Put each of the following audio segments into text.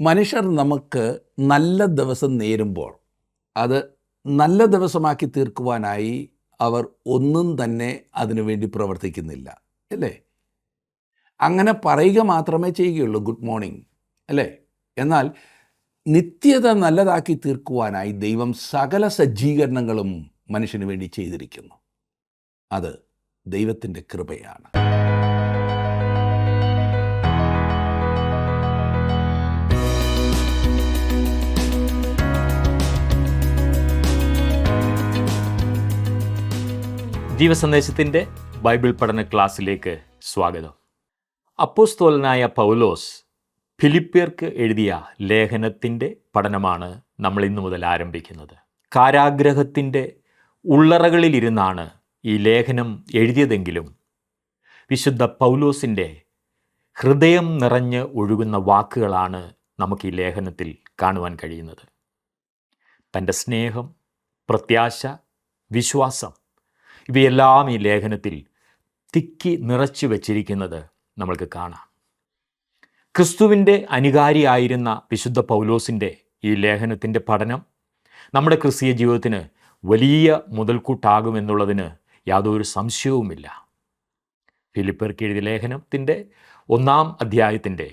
മനുഷ്യർ നമുക്ക് നല്ല ദിവസം നേരുമ്പോൾ അത് നല്ല ദിവസമാക്കി തീർക്കുവാനായി അവർ ഒന്നും തന്നെ അതിനുവേണ്ടി പ്രവർത്തിക്കുന്നില്ല, അല്ലേ? അങ്ങനെ പറയുക മാത്രമേ ചെയ്യുകയുള്ളൂ, ഗുഡ് മോർണിംഗ്, അല്ലേ? എന്നാൽ നിത്യത നല്ലതാക്കി തീർക്കുവാനായി ദൈവം സകല സജ്ജീകരണങ്ങളും മനുഷ്യന് വേണ്ടി ചെയ്തിരിക്കുന്നു. അത് ദൈവത്തിൻ്റെ കൃപയാണ്. ജീവസന്ദേശത്തിൻ്റെ ബൈബിൾ പഠന ക്ലാസ്സിലേക്ക് സ്വാഗതം. അപ്പോസ്തലനായ പൗലോസ് ഫിലിപ്പിയർക്ക് എഴുതിയ ലേഖനത്തിൻ്റെ പഠനമാണ് നമ്മൾ ഇന്നു മുതൽ ആരംഭിക്കുന്നത്. കാരാഗ്രഹത്തിൻ്റെ ഉള്ളറകളിലിരുന്നാണ് ഈ ലേഖനം എഴുതിയതെങ്കിലും വിശുദ്ധ പൗലോസിൻ്റെ ഹൃദയം നിറഞ്ഞ് ഒഴുകുന്ന വാക്കുകളാണ് നമുക്ക് ഈ ലേഖനത്തിൽ കാണുവാൻ കഴിയുന്നത്. തൻ്റെ സ്നേഹം, പ്രത്യാശ, വിശ്വാസം ഇവയെല്ലാം ഈ ലേഖനത്തിൽ തിക്കി നിറച്ചു വച്ചിരിക്കുന്നത് നമ്മൾക്ക് കാണാം. ക്രിസ്തുവിൻ്റെ അനുകാരിയായിരുന്ന വിശുദ്ധ പൗലോസിൻ്റെ ഈ ലേഖനത്തിൻ്റെ പഠനം നമ്മുടെ ക്രിസ്തീയ ജീവിതത്തിന് വലിയ മുതൽക്കൂട്ടാകുമെന്നുള്ളതിന് യാതൊരു സംശയവുമില്ല. ഫിലിപ്പിയർക്ക് എഴുതിയ ലേഖനത്തിൻ്റെ 1-ാം അധ്യായത്തിൻ്റെ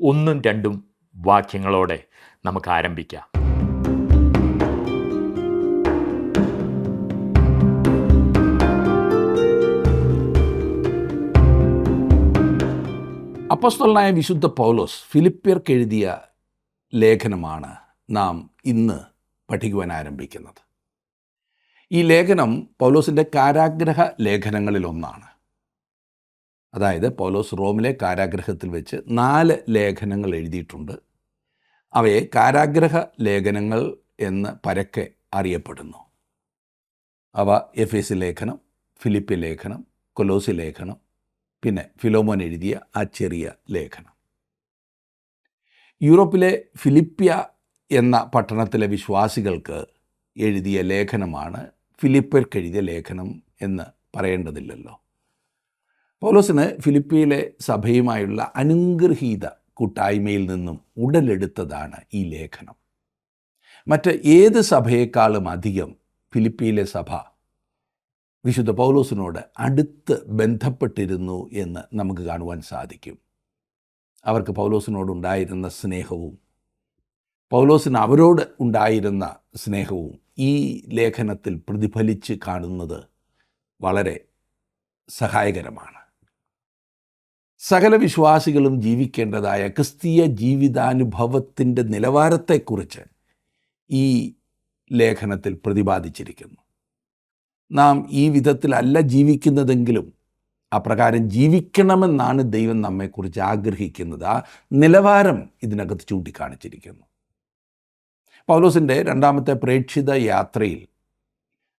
1-2 വാക്യങ്ങളോടെ നമുക്ക് ആരംഭിക്കാം. അപ്പോസ്തലനായ വിശുദ്ധ പൗലോസ് ഫിലിപ്പിയർക്ക് എഴുതിയ ലേഖനമാണ് നാം ഇന്ന് പഠിക്കുവാൻ ആരംഭിക്കുന്നത്. ഈ ലേഖനം പൗലോസിൻ്റെ കാരാഗ്രഹ ലേഖനങ്ങളിലൊന്നാണ്. അതായത് പൗലോസ് റോമിലെ കാരാഗ്രഹത്തിൽ വെച്ച് 4 ലേഖനങ്ങൾ എഴുതിയിട്ടുണ്ട്. അവയെ കാരാഗ്രഹ ലേഖനങ്ങൾ എന്ന് പരക്കെ അറിയപ്പെടുന്നു. അവ എഫേസ്യ ലേഖനം, ഫിലിപ്പി ലേഖനം, കൊലോസി ലേഖനം, പിന്നെ ഫിലോമോൻ എഴുതിയ ആ ചെറിയ ലേഖനം. യൂറോപ്പിലെ ഫിലിപ്പിയ എന്ന പട്ടണത്തിലെ വിശ്വാസികൾക്ക് എഴുതിയ ലേഖനമാണ് ഫിലിപ്പിയർക്ക് എഴുതിയ ലേഖനം എന്ന് പറയേണ്ടതില്ലല്ലോ. പൗലോസിന് ഫിലിപ്പിയിലെ സഭയുമായുള്ള അനുഗ്രഹീത കൂട്ടായ്മയിൽ നിന്നും ഉടലെടുത്തതാണ് ഈ ലേഖനം. മറ്റ് ഏത് സഭയേക്കാളും അധികം ഫിലിപ്പിയിലെ സഭ വിശുദ്ധ പൗലോസിനോട് അടുത്ത് ബന്ധപ്പെട്ടിരുന്നു എന്ന് നമുക്ക് കാണുവാൻ സാധിക്കും. അവർക്ക് പൗലോസിനോടുണ്ടായിരുന്ന സ്നേഹവും പൗലോസിന് അവരോട് ഉണ്ടായിരുന്ന സ്നേഹവും ഈ ലേഖനത്തിൽ പ്രതിഫലിച്ച് കാണുന്നത് വളരെ സഹായകരമാണ്. സകല വിശ്വാസികളും ജീവിക്കേണ്ടതായ ക്രിസ്തീയ ജീവിതാനുഭവത്തിൻ്റെ നിലവാരത്തെക്കുറിച്ച് ഈ ലേഖനത്തിൽ പ്രതിപാദിച്ചിരിക്കുന്നു. നാം ഈ വിധത്തിലല്ല ജീവിക്കുന്നതെങ്കിലും അപ്രകാരം ജീവിക്കണമെന്നാണ് ദൈവം നമ്മെക്കുറിച്ച് ആഗ്രഹിക്കുന്നത്. ആ നിലവാരം ഇതിനകത്ത് ചൂണ്ടിക്കാണിച്ചിരിക്കുന്നു. പൗലോസിൻ്റെ 2-ാമത്തെ പ്രേക്ഷിത യാത്രയിൽ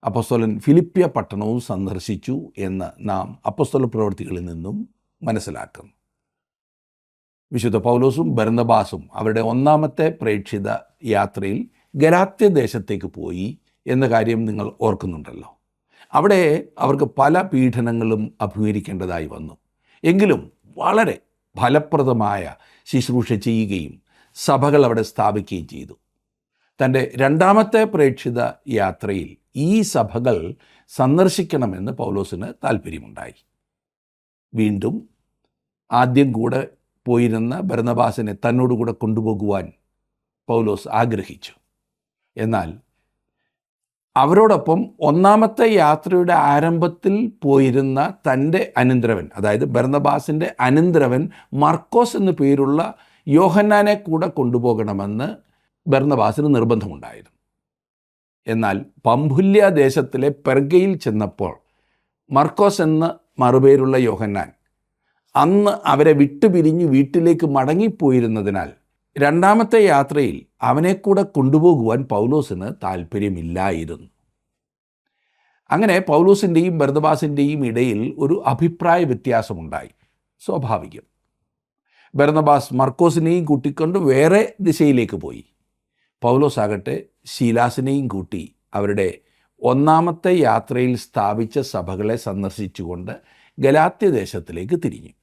അപ്പോസ്തലൻ ഫിലിപ്പിയ പട്ടണവും സന്ദർശിച്ചു എന്ന് നാം അപ്പോസ്തല പ്രവൃത്തികളിൽ നിന്നും മനസ്സിലാക്കുന്നു. വിശുദ്ധ പൗലോസും ബർന്നബാസും അവരുടെ 1-ാമത്തെ പ്രേക്ഷിത യാത്രയിൽ ഗലാത്യ ദേശത്തേക്ക് പോയി എന്ന കാര്യം നിങ്ങൾ ഓർക്കുന്നുണ്ടല്ലോ. അവിടെ അവർക്ക് പല പീഡനങ്ങളും അഭിമുഖീകരിക്കേണ്ടതായി വന്നു. എങ്കിലും വളരെ ഫലപ്രദമായ ശുശ്രൂഷ ചെയ്യുകയും സഭകൾ അവിടെ സ്ഥാപിക്കുകയും ചെയ്തു. തൻ്റെ 2-ാമത്തെ പ്രേക്ഷിത യാത്രയിൽ ഈ സഭകൾ സന്ദർശിക്കണമെന്ന് പൗലോസിന് താല്പര്യമുണ്ടായി. വീണ്ടും ആദ്യം കൂടെ പോയിരുന്ന ബർന്നബാസിനെ തന്നോടുകൂടെ കൊണ്ടുപോകുവാൻ പൗലോസ് ആഗ്രഹിച്ചു. എന്നാൽ അവരോടൊപ്പം 1-ാമത്തെ യാത്രയുടെ ആരംഭത്തിൽ പോയിരുന്ന തൻ്റെ അനന്തരവൻ, അതായത് ബർന്നബാസിൻ്റെ അനന്തരവൻ മർക്കോസ് എന്നു പേരുള്ള യോഹന്നാനെ കൂടെ കൊണ്ടുപോകണമെന്ന് ബർന്നബാസിന് നിർബന്ധമുണ്ടായിരുന്നു. എന്നാൽ പംഫുല്യ ദേശത്തിലെ പെർഗയിൽ ചെന്നപ്പോൾ മർക്കോസ് എന്ന മറുപേരുള്ള യോഹന്നാൻ അന്ന് അവരെ വിട്ടുപിരിഞ്ഞ് വീട്ടിലേക്ക് മടങ്ങിപ്പോയിരുന്നതിനാൽ 2-ാമത്തെ യാത്രയിൽ അവനെ കൂടെ കൊണ്ടുപോകുവാൻ പൗലോസിന് താല്പര്യമില്ലായിരുന്നു. അങ്ങനെ പൗലോസിൻ്റെയും ബർന്നബാസിൻ്റെയും ഇടയിൽ ഒരു അഭിപ്രായ വ്യത്യാസമുണ്ടായി. സ്വാഭാവികം. ബർന്നബാസ് മർക്കോസിനെയും കൂട്ടിക്കൊണ്ട് വേറെ ദിശയിലേക്ക് പോയി. പൗലോസ് ആകട്ടെ ശീലാസിനെയും കൂട്ടി അവരുടെ 1-ാമത്തെ യാത്രയിൽ സ്ഥാപിച്ച സഭകളെ സന്ദർശിച്ചുകൊണ്ട് ഗലാത്യ ദേശത്തിലേക്ക് തിരിഞ്ഞു.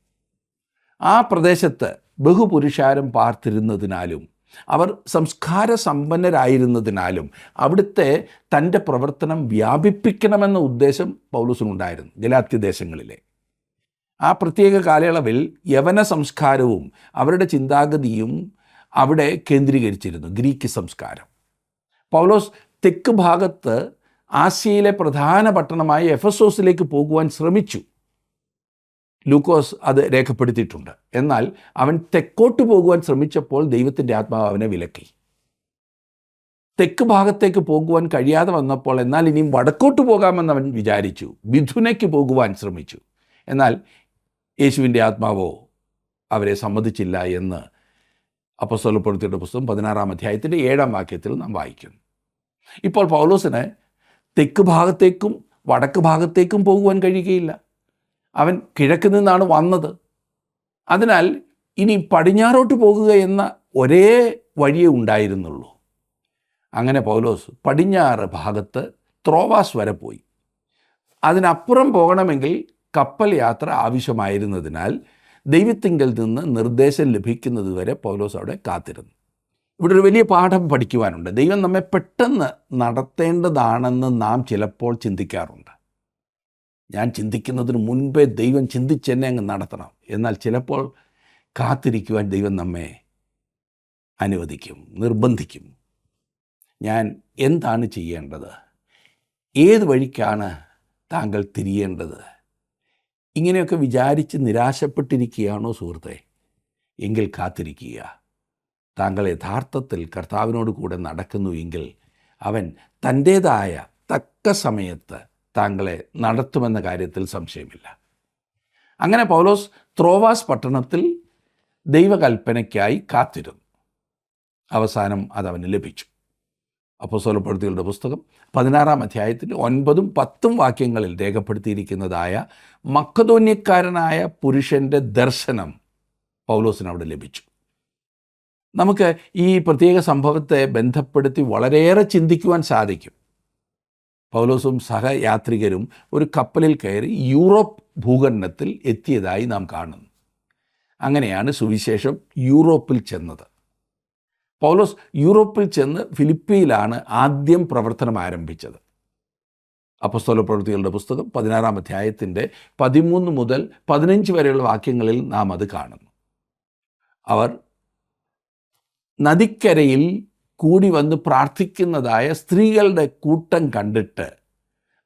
ആ പ്രദേശത്ത് ബഹുപുരുഷാരം പാർത്തിരുന്നതിനാലും അവർ സംസ്കാര സമ്പന്നരായിരുന്നതിനാലും അവിടുത്തെ തൻ്റെ പ്രവർത്തനം വ്യാപിപ്പിക്കണമെന്ന ഉദ്ദേശം പൗലോസിനുണ്ടായിരുന്നു. ഗലാത്യദേശങ്ങളിലെ ആ പ്രത്യേക കാലയളവിൽ യവന സംസ്കാരവും അവരുടെ ചിന്താഗതിയും അവിടെ കേന്ദ്രീകരിച്ചിരുന്നു, ഗ്രീക്ക് സംസ്കാരം. പൗലോസ് തെക്ക് ഭാഗത്ത് ആസിയയിലെ പ്രധാന പട്ടണമായ എഫെസോസിലേക്ക് പോകുവാൻ ശ്രമിച്ചു. ലൂക്കോസ് അത് രേഖപ്പെടുത്തിയിട്ടുണ്ട്. എന്നാൽ അവൻ തെക്കോട്ട് പോകുവാൻ ശ്രമിച്ചപ്പോൾ ദൈവത്തിൻ്റെ ആത്മാവ് അവനെ വിലക്കി. തെക്ക് ഭാഗത്തേക്ക് പോകുവാൻ കഴിയാതെ വന്നപ്പോൾ എന്നാൽ ഇനിയും വടക്കോട്ട് പോകാമെന്ന് അവൻ വിചാരിച്ചു. മിഥുനയ്ക്ക് പോകുവാൻ ശ്രമിച്ചു. എന്നാൽ യേശുവിൻ്റെ ആത്മാവോ അവരെ സമ്മതിച്ചില്ല എന്ന് അപ്പോസ്തലപ്രവൃത്തിയുടെ പുസ്തകം 16-ാം അധ്യായത്തിൻ്റെ 7-ാം വാക്യത്തിൽ നാം വായിക്കുന്നു. ഇപ്പോൾ പൗലോസിന് തെക്ക് ഭാഗത്തേക്കും വടക്ക് ഭാഗത്തേക്കും പോകുവാൻ കഴിയുകയില്ല. അവൻ കിഴക്ക് നിന്നാണ് വന്നത്. അതിനാൽ ഇനി പടിഞ്ഞാറോട്ട് പോകുക എന്ന ഒരേ വഴിയേ ഉണ്ടായിരുന്നുള്ളൂ. അങ്ങനെ പൗലോസ് പടിഞ്ഞാറ് ഭാഗത്ത് ത്രോവാസ് വരെ പോയി. അതിനപ്പുറം പോകണമെങ്കിൽ കപ്പൽ യാത്ര ആവശ്യമായിരുന്നതിനാൽ ദൈവത്തിങ്കൽ നിന്ന് നിർദ്ദേശം ലഭിക്കുന്നത് വരെ പൗലോസ് അവിടെ കാത്തിരുന്നു. ഇവിടെ ഒരു വലിയ പാഠം പഠിക്കുവാനുണ്ട്. ദൈവം നമ്മെ പെട്ടെന്ന് നടത്തേണ്ടതാണെന്ന് നാം ചിലപ്പോൾ ചിന്തിക്കാറുണ്ട്. ഞാൻ ചിന്തിക്കുന്നതിന് മുൻപേ ദൈവം ചിന്തിച്ചെന്നെ അങ്ങ് നടത്തണം. എന്നാൽ ചിലപ്പോൾ കാത്തിരിക്കുവാൻ ദൈവം നമ്മെ അനുവദിക്കും, നിർബന്ധിക്കും. ഞാൻ എന്താണ് ചെയ്യേണ്ടത്? ഏത് വഴിക്കാണ് താങ്കൾ തിരിയേണ്ടത്? ഇങ്ങനെയൊക്കെ വിചാരിച്ച് നിരാശപ്പെട്ടിരിക്കുകയാണോ സുഹൃത്തെ? എങ്കിൽ കാത്തിരിക്കുക. താങ്കൾ യഥാർത്ഥത്തിൽ കർത്താവിനോട് കൂടെ നടക്കുന്നു എങ്കിൽ അവൻ തൻ്റേതായ തക്ക സമയത്ത് താങ്കളെ നടത്തുമെന്ന കാര്യത്തിൽ സംശയമില്ല. അങ്ങനെ പൗലോസ് ത്രോവാസ് പട്ടണത്തിൽ ദൈവകൽപ്പനയ്ക്കായി കാത്തിരുന്നു. അവസാനം അതവന് ലഭിച്ചു. അപ്പോസ്തലപ്രവൃത്തികളുടെ പുസ്തകം 16-ാം അധ്യായത്തിൻ്റെ 9-10 വാക്യങ്ങളിൽ രേഖപ്പെടുത്തിയിരിക്കുന്നതായ മക്കദോന്യക്കാരനായ പുരുഷൻ്റെ ദർശനം പൗലോസിന് അവിടെ ലഭിച്ചു. നമുക്ക് ഈ പ്രത്യേക സംഭവത്തെ ബന്ധപ്പെടുത്തി വളരെയേറെ ചിന്തിക്കുവാൻ സാധിക്കും. പൗലോസും സഹയാത്രികരും ഒരു കപ്പലിൽ കയറി യൂറോപ്പ് ഭൂഖണ്ഡത്തിൽ എത്തിയതായി നാം കാണുന്നു. അങ്ങനെയാണ് സുവിശേഷം യൂറോപ്പിൽ ചെന്നത്. പൗലോസ് യൂറോപ്പിൽ ചെന്ന് ഫിലിപ്പിയിലാണ് ആദ്യം പ്രവർത്തനം ആരംഭിച്ചത്. അപ്പോസ്തലപ്രവൃത്തികളുടെ പുസ്തകം 16-ാം അധ്യായത്തിൻ്റെ 13 മുതൽ 15 വരെയുള്ള വാക്യങ്ങളിൽ നാം അത് കാണുന്നു. അവർ നദിക്കരയിൽ കൂടി വന്ന് പ്രാർത്ഥിക്കുന്നതായ സ്ത്രീകളുടെ കൂട്ടം കണ്ടിട്ട്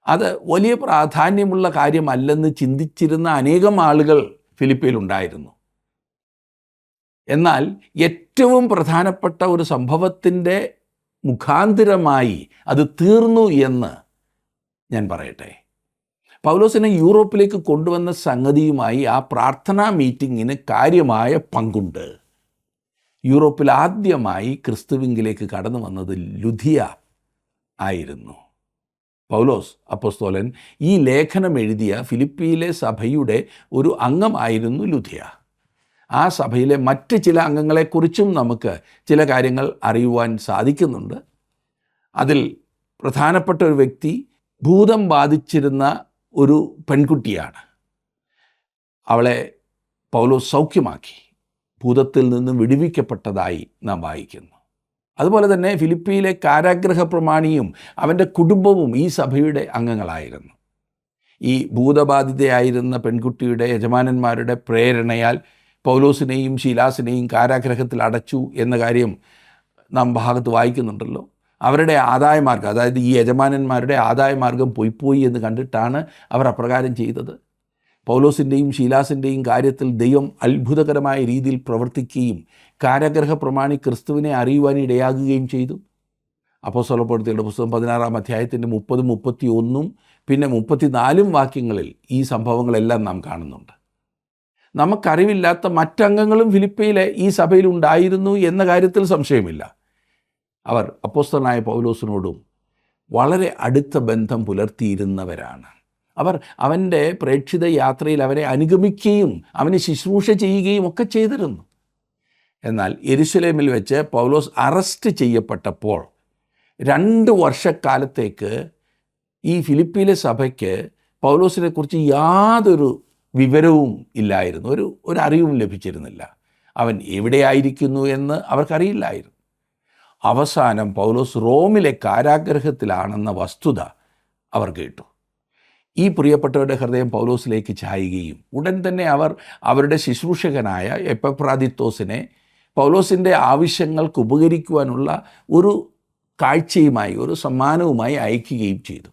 അത് വലിയ പ്രാധാന്യമുള്ള കാര്യമല്ലെന്ന് ചിന്തിച്ചിരുന്ന അനേകം ആളുകൾ ഫിലിപ്പിയിലുണ്ടായിരുന്നു. എന്നാൽ ഏറ്റവും പ്രധാനപ്പെട്ട ഒരു സംഭവത്തിൻ്റെ മുഖാന്തിരമായി അത് തീർന്നു എന്ന് ഞാൻ പറയട്ടെ. പൗലോസിനെ യൂറോപ്പിലേക്ക് കൊണ്ടുവന്ന സംഗതിയുമായി ആ പ്രാർത്ഥനാ മീറ്റിങ്ങിന് കാര്യമായ പങ്കുണ്ട്. യൂറോപ്പിൽ ആദ്യമായി ക്രിസ്തുവിങ്കിലേക്ക് കടന്നു വന്നത് ലുദിയ ആയിരുന്നു. പൗലോസ് അപ്പോസ്തലൻ ഈ ലേഖനം എഴുതിയ ഫിലിപ്പിയിലെ സഭയുടെ ഒരു അംഗമായിരുന്നു ലുദിയ. ആ സഭയിലെ മറ്റ് ചില അംഗങ്ങളെക്കുറിച്ചും നമുക്ക് ചില കാര്യങ്ങൾ അറിയുവാൻ സാധിക്കുന്നുണ്ട്. അതിൽ പ്രധാനപ്പെട്ട ഒരു വ്യക്തി ഭൂതം ബാധിച്ചിരുന്ന ഒരു പെൺകുട്ടിയാണ്. അവളെ പൗലോസ് സൗഖ്യമാക്കി, ഭൂതത്തിൽ നിന്നും വിടുവിക്കപ്പെട്ടതായി നാം വായിക്കുന്നു. അതുപോലെ തന്നെ ഫിലിപ്പിയിലെ കാരാഗ്രഹ പ്രമാണിയും അവൻ്റെ കുടുംബവും ഈ സഭയുടെ അംഗങ്ങളായിരുന്നു. ഈ ഭൂതബാധിതയായിരുന്ന പെൺകുട്ടിയുടെ യജമാനന്മാരുടെ പ്രേരണയാൽ പൗലോസിനെയും ശീലാസിനെയും കാരാഗ്രഹത്തിൽ അടച്ചു എന്ന കാര്യം നാം ഭാഗത്ത് വായിക്കുന്നുണ്ടല്ലോ. അവരുടെ ആദായമാർഗം, അതായത് ഈ യജമാനന്മാരുടെ ആദായമാർഗം പോയി എന്ന് കണ്ടിട്ടാണ് അവർ അപ്രകാരം ചെയ്തത്. പൗലോസിൻ്റെയും ശീലാസിൻ്റെയും കാര്യത്തിൽ ദൈവം അത്ഭുതകരമായ രീതിയിൽ പ്രവർത്തിക്കുകയും കാരാഗ്രഹ പ്രമാണി ക്രിസ്തുവിനെ അറിയുവാൻ ഇടയാകുകയും ചെയ്തു. അപ്പോസ്തലപ്രവൃത്തികളുടെ പുസ്തകം 16-ാം അധ്യായത്തിൻ്റെ 30, 31 പിന്നെ 34 വാക്യങ്ങളിൽ ഈ സംഭവങ്ങളെല്ലാം നാം കാണുന്നുണ്ട്. നമുക്കറിവില്ലാത്ത മറ്റംഗങ്ങളും ഫിലിപ്പിയിലെ ഈ സഭയിൽ ഉണ്ടായിരുന്നു എന്ന കാര്യത്തിൽ സംശയമില്ല. അവർ അപ്പോസ്തലനായ പൗലോസിനോടും വളരെ അടുത്ത ബന്ധം പുലർത്തിയിരുന്നവരാണ്. അവർ അവൻ്റെ പ്രേക്ഷിത യാത്രയിൽ അവരെ അനുഗമിക്കുകയും അവന് ശുശ്രൂഷ ചെയ്യുകയും ഒക്കെ ചെയ്തിരുന്നു. എന്നാൽ യെരുശലേമിൽ വെച്ച് പൗലോസ് അറസ്റ്റ് ചെയ്യപ്പെട്ടപ്പോൾ 2 വർഷക്കാലത്തേക്ക് ഈ ഫിലിപ്പിയിലെ സഭയ്ക്ക് പൗലോസിനെക്കുറിച്ച് യാതൊരു വിവരവും ഇല്ലായിരുന്നു, ഒരു അറിവും ലഭിച്ചിരുന്നില്ല. അവൻ എവിടെയായിരിക്കുന്നു എന്ന് അവർക്കറിയില്ലായിരുന്നു. അവസാനം പൗലോസ് റോമിലെ കാരാഗൃഹത്തിലാണെന്ന വസ്തുത അവർ കേട്ടു. ഈ പ്രിയപ്പെട്ടവരുടെ ഹൃദയം പൗലോസിലേക്ക് ചായുകയും ഉടൻ തന്നെ അവർ അവരുടെ ശുശ്രൂഷകനായ എപ്പഫ്രാദിത്തോസിനെ പൗലോസിൻ്റെ ആവശ്യങ്ങൾക്ക് ഉപകരിക്കുവാനുള്ള ഒരു കാഴ്ചയുമായി, ഒരു സമ്മാനവുമായി അയക്കുകയും ചെയ്തു.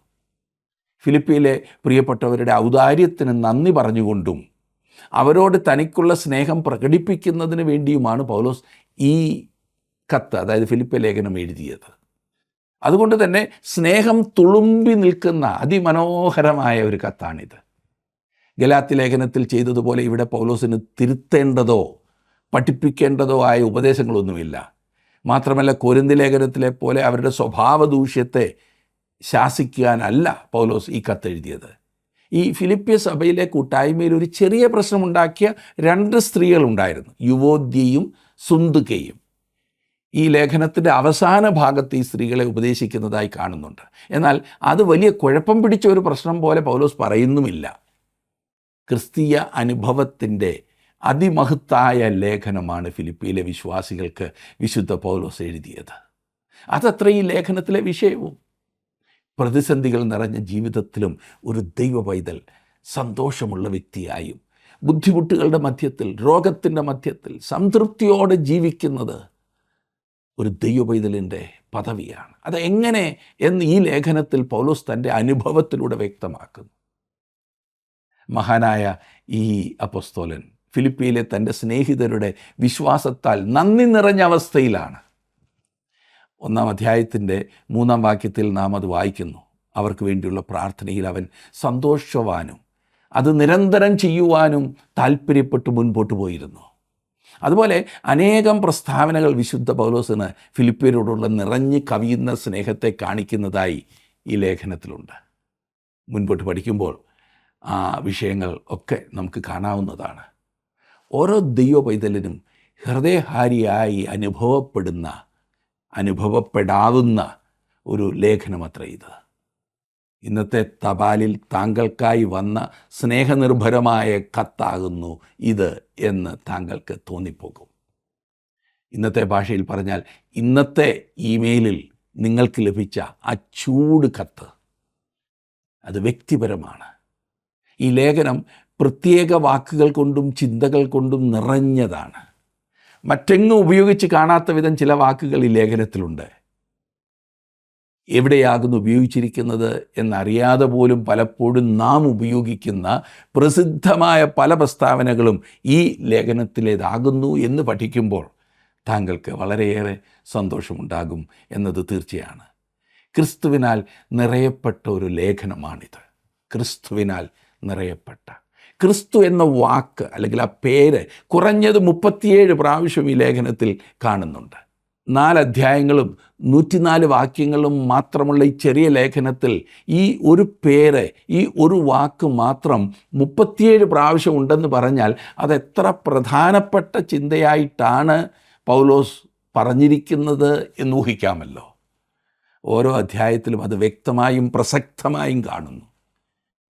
ഫിലിപ്പിയിലെ പ്രിയപ്പെട്ടവരുടെ ഔദാര്യത്തിന് നന്ദി പറഞ്ഞുകൊണ്ടും അവരോട് തനിക്കുള്ള സ്നേഹം പ്രകടിപ്പിക്കുന്നതിന് വേണ്ടിയുമാണ് പൗലോസ് ഈ കത്ത്, അതായത് ഫിലിപ്പി ലേഖനം എഴുതിയത്. അതുകൊണ്ട് തന്നെ സ്നേഹം തുളുമ്പി നിൽക്കുന്ന അതിമനോഹരമായ ഒരു കത്താണിത്. ഗലാത്യ ലേഖനത്തിൽ ചെയ്തതുപോലെ ഇവിടെ പൗലോസിന് തിരുത്തേണ്ടതോ പഠിപ്പിക്കേണ്ടതോ ആയ ഉപദേശങ്ങളൊന്നുമില്ല. മാത്രമല്ല കൊരിന്ഥി ലേഖനത്തിലെ പോലെ അവരുടെ സ്വഭാവ ദൂഷ്യത്തെ ശാസിക്കാനല്ല പൗലോസ് ഈ കത്തെഴുതിയത്. ഈ ഫിലിപ്പിയ സഭയിലെ കൂട്ടായ്മയിൽ ഒരു ചെറിയ പ്രശ്നമുണ്ടാക്കിയ 2 സ്ത്രീകളുണ്ടായിരുന്നു, യുവോദ്യയും സുന്ദുകയും. ഈ ലേഖനത്തിൻ്റെ അവസാന ഭാഗത്ത് ഈ സ്ത്രീകളെ ഉപദേശിക്കുന്നതായി കാണുന്നുണ്ട്. എന്നാൽ അത് വലിയ കുഴപ്പം പിടിച്ച ഒരു പ്രശ്നം പോലെ പൗലോസ് പറയുന്നുമില്ല. ക്രിസ്തീയ അനുഭവത്തിൻ്റെ അതിമഹത്തായ ലേഖനമാണ് ഫിലിപ്പിയിലെ വിശ്വാസികൾക്ക് വിശുദ്ധ പൗലോസ് എഴുതിയത്. അതത്ര ഈ ലേഖനത്തിലെ വിഷയവും. പ്രതിസന്ധികൾ നിറഞ്ഞ ജീവിതത്തിലും ഒരു ദൈവ പൈതൽ സന്തോഷമുള്ള വ്യക്തിയായും ബുദ്ധിമുട്ടുകളുടെ മധ്യത്തിൽ, രോഗത്തിൻ്റെ മധ്യത്തിൽ സംതൃപ്തിയോടെ ജീവിക്കുന്നത് ഒരു ദൈവ പൈതലിൻ്റെ പദവിയാണ്. അതെങ്ങനെ എന്ന് ഈ ലേഖനത്തിൽ പൗലോസ് തൻ്റെ അനുഭവത്തിലൂടെ വ്യക്തമാക്കുന്നു. മഹാനായ ഈ അപ്പോസ്തലൻ ഫിലിപ്പിയിലെ തൻ്റെ സ്നേഹിതരുടെ വിശ്വാസത്താൽ നന്ദി നിറഞ്ഞ അവസ്ഥയിലാണ്. 1-ാം അധ്യായത്തിൻ്റെ 3-ാം വാക്യത്തിൽ നാം അത് വായിക്കുന്നു. അവർക്ക് വേണ്ടിയുള്ള പ്രാർത്ഥനയിൽ അവൻ സന്തോഷവാനും അത് നിരന്തരം ചെയ്യുവാനും താല്പര്യപ്പെട്ട് മുൻപോട്ട് പോയിരുന്നു. അതുപോലെ അനേകം പ്രസ്താവനകൾ വിശുദ്ധ പൗലോസിന് ഫിലിപ്പിയരോടുള്ള നിറഞ്ഞു കവിയുന്ന സ്നേഹത്തെ കാണിക്കുന്നതായി ഈ ലേഖനത്തിലുണ്ട്. മുൻപോട്ട് പഠിക്കുമ്പോൾ ആ വിഷയങ്ങൾ ഒക്കെ നമുക്ക് കാണാവുന്നതാണ്. ഓരോ ദൈവ പൈതലിനും ഹൃദയഹാരിയായി അനുഭവപ്പെടാവുന്ന ഒരു ലേഖനമത്ര ഇത്. ഇന്നത്തെ തപാലിൽ താങ്കൾക്കായി വന്ന സ്നേഹനിർഭരമായ കത്താകുന്നു ഇത് എന്ന് താങ്കൾക്ക് തോന്നിപ്പോകും. ഇന്നത്തെ ഭാഷയിൽ പറഞ്ഞാൽ ഇന്നത്തെ ഇമെയിലിൽ നിങ്ങൾക്ക് ലഭിച്ച ആ ചൂട് കത്ത് അത് വ്യക്തിപരമാണ്. ഈ ലേഖനം പ്രത്യേക വാക്കുകൾ കൊണ്ടും ചിന്തകൾ കൊണ്ടും നിറഞ്ഞതാണ്. മറ്റെങ്ങും ഉപയോഗിച്ച് കാണാത്ത വിധം ചില വാക്കുകൾ ഈ ലേഖനത്തിലുണ്ട്. എവിടെയാകുന്നു ഉപയോഗിച്ചിരിക്കുന്നത് എന്നറിയാതെ പോലും പലപ്പോഴും നാം ഉപയോഗിക്കുന്ന പ്രസിദ്ധമായ പല പ്രസ്താവനകളും ഈ ലേഖനത്തിലേതാകുന്നു എന്ന് പഠിക്കുമ്പോൾ താങ്കൾക്ക് വളരെയേറെ സന്തോഷമുണ്ടാകും എന്നത് തീർച്ചയാണ്. ക്രിസ്തുവിനാൽ നിറയപ്പെട്ട ഒരു ലേഖനമാണിത്. ക്രിസ്തുവിനാൽ നിറയപ്പെട്ട. ക്രിസ്തു എന്ന വാക്ക് അല്ലെങ്കിൽ ആ പേര് കുറഞ്ഞത് 37 പ്രാവശ്യം ഈ ലേഖനത്തിൽ കാണുന്നുണ്ട്. 4 അധ്യായങ്ങളും 104 വാക്യങ്ങളും മാത്രമുള്ള ഈ ചെറിയ ലേഖനത്തിൽ ഈ ഒരു പേര്, ഈ ഒരു വാക്ക് മാത്രം 37 പ്രാവശ്യം ഉണ്ടെന്ന് പറഞ്ഞാൽ അതെത്ര പ്രധാനപ്പെട്ട ചിന്തയായിട്ടാണ് പൗലോസ് പറഞ്ഞിരിക്കുന്നത് എന്ന് ഊഹിക്കാമല്ലോ. ഓരോ അധ്യായത്തിലും അത് വ്യക്തമായും പ്രസക്തമായും കാണുന്നു.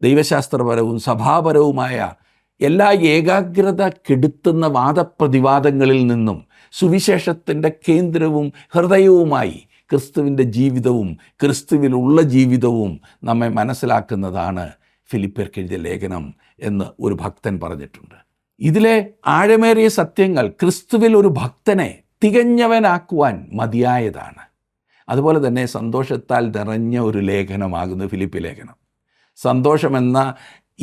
ദൈവശാസ്ത്രപരവും സഭാപരവുമായ എല്ലാ ഏകാഗ്രത കെടുത്തുന്ന വാദപ്രതിവാദങ്ങളിൽ നിന്നും സുവിശേഷത്തിൻ്റെ കേന്ദ്രവും ഹൃദയവുമായി ക്രിസ്തുവിൻ്റെ ജീവിതവും ക്രിസ്തുവിലുള്ള ജീവിതവും നമ്മെ മനസ്സിലാക്കുന്നതാണ് ഫിലിപ്പിയർക്ക് എഴുതിയ ലേഖനം എന്ന് ഒരു ഭക്തൻ പറഞ്ഞിട്ടുണ്ട്. ഇതിലെ ആഴമേറിയ സത്യങ്ങൾ ക്രിസ്തുവിൽ ഒരു ഭക്തനെ തികഞ്ഞവനാക്കുവാൻ മതിയായതാണ്. അതുപോലെ തന്നെ സന്തോഷത്താൽ നിറഞ്ഞ ഒരു ലേഖനമാകുന്നു ഫിലിപ്പി ലേഖനം. സന്തോഷമെന്ന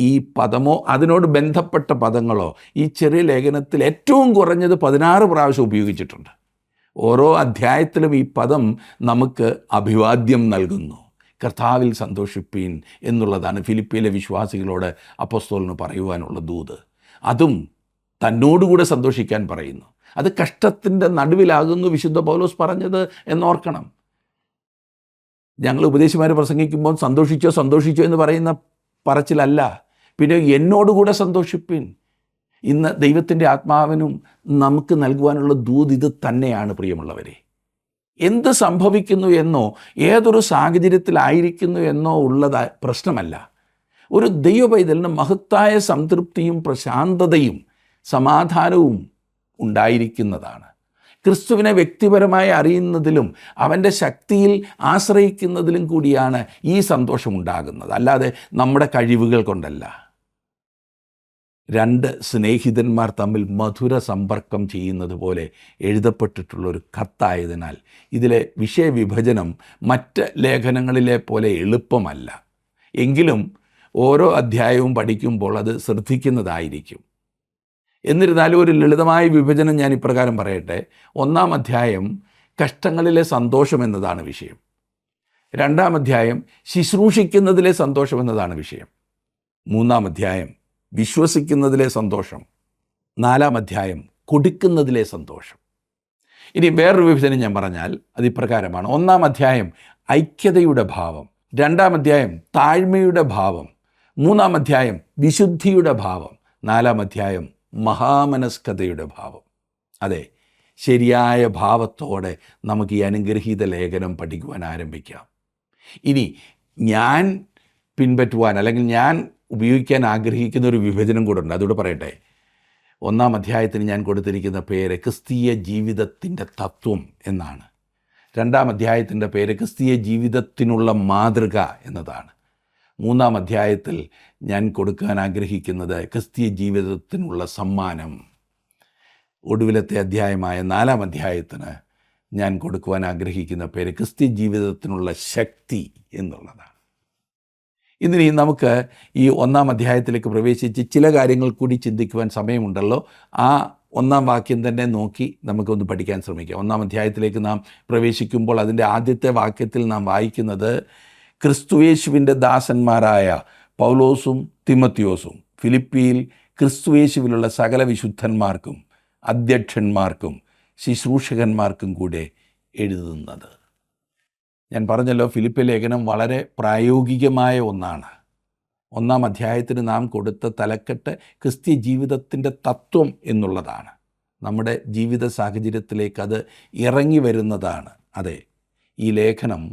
ഈ പദമോ അതിനോട് ബന്ധപ്പെട്ട പദങ്ങളോ ഈ ചെറിയ ലേഖനത്തിൽ ഏറ്റവും കുറഞ്ഞത് 16 പ്രാവശ്യം ഉപയോഗിച്ചിട്ടുണ്ട്. ഓരോ അധ്യായത്തിലും ഈ പദം നമുക്ക് അഭിവാദ്യം നൽകുന്നു. കർത്താവിൽ സന്തോഷിപ്പീൻ എന്നുള്ളതാണ് ഫിലിപ്പിയിലെ വിശ്വാസികളോട് അപ്പോസ്തലന് പറയുവാനുള്ള ദൂത്. അതും തന്നോടുകൂടെ സന്തോഷിക്കാൻ പറയുന്നു. അത് കഷ്ടത്തിൻ്റെ നടുവിലാകുന്നു വിശുദ്ധ പൗലോസ് പറഞ്ഞത് എന്നോർക്കണം. ഞങ്ങൾ ഉപദേശിമാർ പ്രസംഗിക്കുമ്പോൾ സന്തോഷിച്ചോ എന്ന് പറയുന്ന പറച്ചിലല്ല. പിന്നെ എന്നോടുകൂടെ സന്തോഷിപ്പിൻ. ഇന്ന് ദൈവത്തിൻ്റെ ആത്മാവിനും നമുക്ക് നൽകുവാനുള്ള ദൂത് ഇത് തന്നെയാണ് പ്രിയമുള്ളവരെ. എന്ത് സംഭവിക്കുന്നു എന്നോ ഏതൊരു സാഹചര്യത്തിലായിരിക്കുന്നു എന്നോ ഉള്ളത് പ്രശ്നമല്ല. ഒരു ദൈവ പൈതലിന് മഹത്തായ സംതൃപ്തിയും പ്രശാന്തതയും സമാധാനവും ഉണ്ടായിരിക്കുന്നതാണ്. ക്രിസ്തുവിനെ വ്യക്തിപരമായി അറിയുന്നതിലും അവൻ്റെ ശക്തിയിൽ ആശ്രയിക്കുന്നതിലും കൂടിയാണ് ഈ സന്തോഷമുണ്ടാകുന്നത്, അല്ലാതെ നമ്മുടെ കഴിവുകൾ കൊണ്ടല്ല. രണ്ട് സ്നേഹിതന്മാർ തമ്മിൽ മധുര സമ്പർക്കം ചെയ്യുന്നത് പോലെ എഴുതപ്പെട്ടിട്ടുള്ളൊരു കത്തായതിനാൽ ഇതിലെ വിഷയവിഭജനം മറ്റ് ലേഖനങ്ങളിലെ പോലെ എളുപ്പമല്ല. എങ്കിലും ഓരോ അധ്യായവും പഠിക്കുമ്പോൾ അത് ശ്രദ്ധിക്കുന്നതായിരിക്കും. എന്നിരുന്നാലും ഒരു ലളിതമായ വിഭജനം ഞാൻ ഇപ്രകാരം പറയട്ടെ. 1-ാം അധ്യായം കഷ്ടങ്ങളിലെ സന്തോഷം എന്നതാണ് വിഷയം. 2-ാം അധ്യായം ശുശ്രൂഷിക്കുന്നതിലെ സന്തോഷം എന്നതാണ് വിഷയം. 3-ാം അധ്യായം വിശ്വസിക്കുന്നതിലെ സന്തോഷം. 4-ാം അധ്യായം കൊടുക്കുന്നതിലെ സന്തോഷം. ഇനി വേറൊരു വിഭജനം ഞാൻ പറഞ്ഞാൽ അത് ഇപ്രകാരമാണ്. 1-ാം അധ്യായം ഐക്യതയുടെ ഭാവം, 2-ാം അധ്യായം താഴ്മയുടെ ഭാവം, 3-ാം അധ്യായം വിശുദ്ധിയുടെ ഭാവം, 4-ാം അധ്യായം മഹാമനസ്കതയുടെ ഭാവം. അതെ, ശരിയായ ഭാവത്തോടെ നമുക്ക് ഈ അനുഗ്രഹീത ലേഖനം പഠിക്കുവാൻ ആരംഭിക്കാം. ഇനി ഞാൻ പിൻപറ്റുവാൻ അല്ലെങ്കിൽ ഞാൻ ഉപയോഗിക്കാൻ ആഗ്രഹിക്കുന്ന ഒരു വിഭജനം കൂടെ ഉണ്ട്, അതുകൂടെ പറയട്ടെ. 1-ാം അധ്യായത്തിന് ഞാൻ കൊടുത്തിരിക്കുന്ന പേര് ക്രിസ്തീയ ജീവിതത്തിൻ്റെ തത്വം എന്നാണ്. 2-ാം അധ്യായത്തിൻ്റെ പേര് ക്രിസ്തീയ ജീവിതത്തിനുള്ള മാതൃക എന്നതാണ്. 3-ാം അധ്യായത്തിൽ ഞാൻ കൊടുക്കാൻ ആഗ്രഹിക്കുന്നത് ക്രിസ്തീയ ജീവിതത്തിനുള്ള സമ്മാനം. ഒടുവിലത്തെ അധ്യായമായ 4-ാം അധ്യായത്തിന് ഞാൻ കൊടുക്കുവാൻ ആഗ്രഹിക്കുന്ന പേര് ക്രിസ്തീയ ജീവിതത്തിനുള്ള ശക്തി എന്നുള്ളതാണ്. ഇനി നമുക്ക് ഈ 1-ാം അധ്യായത്തിലേക്ക് പ്രവേശിച്ച് ചില കാര്യങ്ങൾ കൂടി ചിന്തിക്കുവാൻ സമയമുണ്ടല്ലോ. ആ 1-ാം വാക്യം തന്നെ നോക്കി നമുക്കൊന്ന് പഠിക്കാൻ ശ്രമിക്കാം. 1-ാം അധ്യായത്തിലേക്ക് നാം പ്രവേശിക്കുമ്പോൾ അതിൻ്റെ ആദ്യത്തെ വാക്യത്തിൽ നാം വായിക്കുന്നത്, ക്രിസ്തുയേശുവിൻ്റെ ദാസന്മാരായ പൗലോസും തിമത്തിയോസും ഫിലിപ്പിയിൽ ക്രിസ്തുയേശുവിലുള്ള സകല വിശുദ്ധന്മാർക്കും അധ്യക്ഷന്മാർക്കും ശുശ്രൂഷകന്മാർക്കും കൂടെ എഴുതുന്നത്. ഞാൻ പറഞ്ഞല്ലോ, ഫിലിപ്പി ലേഖനം വളരെ പ്രായോഗികമായ ഒന്നാണ്. 1-ാം അധ്യായത്തിന് നാം കൊടുത്ത തലക്കെട്ട് ക്രിസ്തീയ ജീവിതത്തിൻ്റെ തത്വം എന്നുള്ളതാണ്. നമ്മുടെ ജീവിത സാഹചര്യത്തിലേക്ക് അത് ഇറങ്ങി വരുന്നതാണ്. അതെ, ഈ ലേഖനം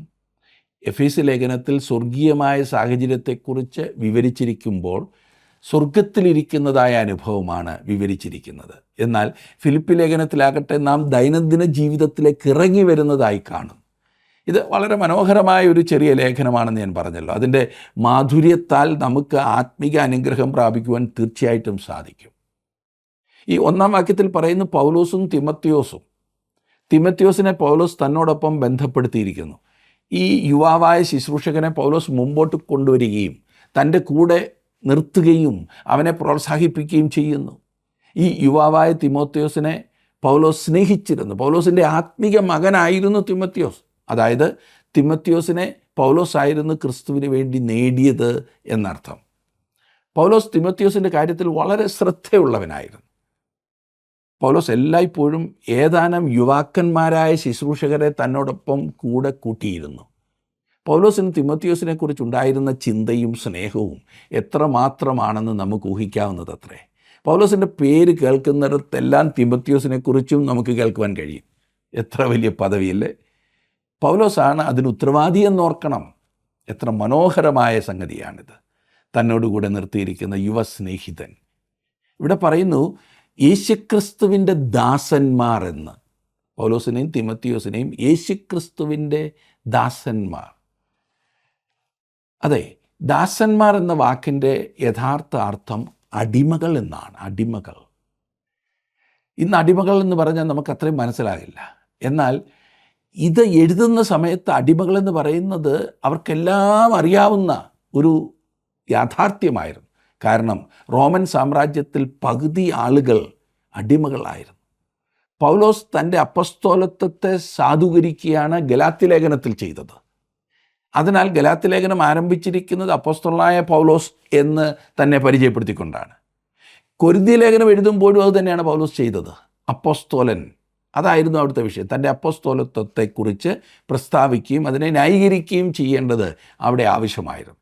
എഫേസ്യ ലേഖനത്തിൽ സ്വർഗീയമായ സാഹചര്യത്തെക്കുറിച്ച് വിവരിച്ചിരിക്കുമ്പോൾ സ്വർഗത്തിലിരിക്കുന്നതായ അനുഭവമാണ് വിവരിച്ചിരിക്കുന്നത്. എന്നാൽ ഫിലിപ്പി ലേഖനത്തിലാകട്ടെ നാം ദൈനംദിന ജീവിതത്തിലേക്ക് ഇറങ്ങി വരുന്നതായി കാണും. ഇത് വളരെ മനോഹരമായ ഒരു ചെറിയ ലേഖനമാണെന്ന് ഞാൻ പറഞ്ഞല്ലോ. അതിൻ്റെ മാധുര്യത്താൽ നമുക്ക് ആത്മീക അനുഗ്രഹം പ്രാപിക്കുവാൻ തീർച്ചയായിട്ടും സാധിക്കും. ഈ 1-ാം വാക്യത്തിൽ പറയുന്നു പൗലോസും തിമത്തിയോസും. തിമത്തിയോസിനെ പൗലോസ് തന്നോടൊപ്പം ബന്ധപ്പെടുത്തിയിരിക്കുന്നു. ഈ യുവാവായ ശുശ്രൂഷകനെ പൗലോസ് മുമ്പോട്ട് കൊണ്ടുവരികയും തൻ്റെ കൂടെ നിർത്തുകയും അവനെ പ്രോത്സാഹിപ്പിക്കുകയും ചെയ്യുന്നു. ഈ യുവാവായ തിമോത്തിയോസിനെ പൗലോസ് സ്നേഹിച്ചിരുന്നു. പൗലോസിൻ്റെ ആത്മീക മകനായിരുന്നു തിമത്തിയോസ്. അതായത് തിമത്തിയോസിനെ പൗലോസ് ആയിരുന്നു ക്രിസ്തുവിന് വേണ്ടി നേടിയത് എന്നർത്ഥം. പൗലോസ് തിമത്തിയോസിൻ്റെ കാര്യത്തിൽ വളരെ ശ്രദ്ധയുള്ളവനായിരുന്നു. പൗലോസ് എല്ലായ്പ്പോഴും ഏതാനും യുവാക്കന്മാരായ ശുശ്രൂഷകരെ തന്നോടൊപ്പം കൂടെ കൂട്ടിയിരുന്നു. പൗലോസിന് തിമത്തിയോസിനെ കുറിച്ചുണ്ടായിരുന്ന ചിന്തയും സ്നേഹവും എത്രമാത്രമാണെന്ന് നമുക്ക് ഊഹിക്കാവുന്നതത്രേ. പൗലോസിൻ്റെ പേര് കേൾക്കുന്നിടത്തെല്ലാം തിമത്തിയോസിനെക്കുറിച്ചും നമുക്ക് കേൾക്കുവാൻ കഴിയും. എത്ര വലിയ പദവിയല്ലേ! പൗലോസാണ് അതിന് ഉത്തരവാദി എന്നോർക്കണം. എത്ര മനോഹരമായ സംഗതിയാണിത്. തന്നോടുകൂടെ നിർത്തിയിരിക്കുന്ന യുവസ്നേഹിതൻ. ഇവിടെ പറയുന്നു യേശുക്രിസ്തുവിൻ്റെ ദാസന്മാർ എന്ന്. പൗലോസിനെയും തിമത്തിയോസിനെയും യേശുക്രിസ്തുവിൻ്റെ ദാസന്മാർ. അതെ, ദാസന്മാർ എന്ന വാക്കിൻ്റെ യഥാർത്ഥ അർത്ഥം അടിമകൾ എന്നാണ്. അടിമകൾ. ഇന്ന് അടിമകൾ എന്ന് പറഞ്ഞാൽ നമുക്ക് അത്രയും മനസ്സിലാകില്ല. എന്നാൽ ഇത് എഴുതുന്ന സമയത്ത് അടിമകളെന്ന് പറയുന്നത് അവർക്കെല്ലാം അറിയാവുന്ന ഒരു യാഥാർത്ഥ്യമായിരുന്നു. കാരണം റോമൻ സാമ്രാജ്യത്തിൽ പകുതി ആളുകൾ അടിമകളായിരുന്നു. പൗലോസ് തൻ്റെ അപ്പസ്തോലത്വത്തെ സാധൂകരിക്കുകയാണ് ഗലാത്യ ലേഖനത്തിൽ ചെയ്തത്. അതിനാൽ ഗലാത്യ ലേഖനം ആരംഭിച്ചിരിക്കുന്നത് അപ്പസ്തോലനായ പൗലോസ് എന്ന് തന്നെ പരിചയപ്പെടുത്തിക്കൊണ്ടാണ്. കൊരിന്ത്യ ലേഖനം എഴുതുമ്പോഴും അത് തന്നെയാണ് പൗലോസ് ചെയ്തത്. അപ്പസ്തോലൻ, അതായിരുന്നു അവിടുത്തെ വിഷയം. തൻ്റെ അപ്പസ്തോലത്വത്തെക്കുറിച്ച് പ്രസ്താവിക്കുകയും അതിനെ ന്യായീകരിക്കുകയും ചെയ്യേണ്ടത് അവിടെ ആവശ്യമായിരുന്നു.